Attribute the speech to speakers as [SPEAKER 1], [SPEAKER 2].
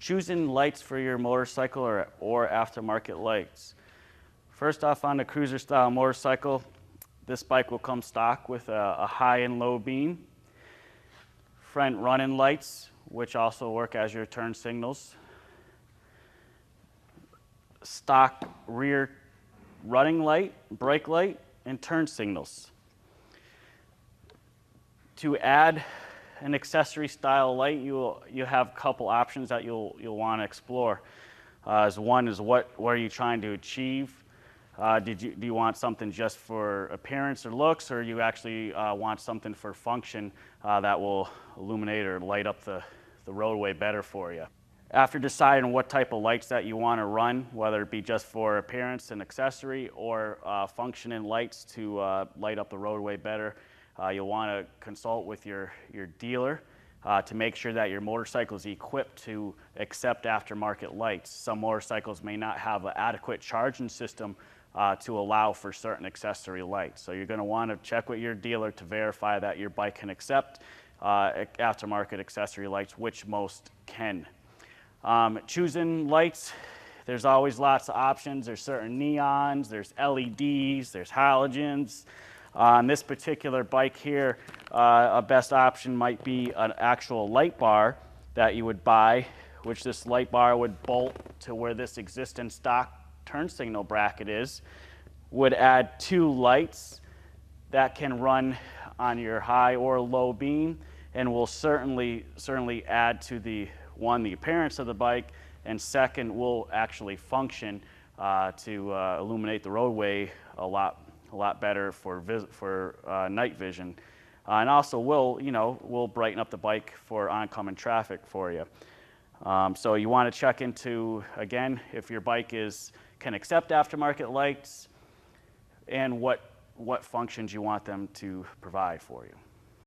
[SPEAKER 1] Choosing lights for your motorcycle or aftermarket lights. First off, on the cruiser style motorcycle, this bike will come stock with a high and low beam, front running lights, which also work as your turn signals, stock rear running light, brake light, and turn signals. To add an accessory style light, you have a couple options that you'll want to explore. One is what are you trying to achieve? Do you want something just for appearance or looks, or you actually want something for function that will illuminate or light up the roadway better for you? After deciding what type of lights that you want to run, whether it be just for appearance and accessory or function and lights to light up the roadway better, you'll want to consult with your dealer to make sure that your motorcycle is equipped to accept aftermarket lights. Some motorcycles may not have an adequate charging system to allow for certain accessory lights. So you're going to want to check with your dealer to verify that your bike can accept aftermarket accessory lights, which most can. Choosing lights, there's always lots of options. There's certain neons, there's LEDs, there's halogens. On this particular bike here, a best option might be an actual light bar that you would buy, which this light bar would bolt to where this existing stock turn signal bracket is, would add 2 lights that can run on your high or low beam, and will certainly add to the appearance of the bike, and second, will actually function to illuminate the roadway a lot better for night vision, and also will brighten up the bike for oncoming traffic for you. So you want to check into, again, if your bike can accept aftermarket lights and what functions you want them to provide for you.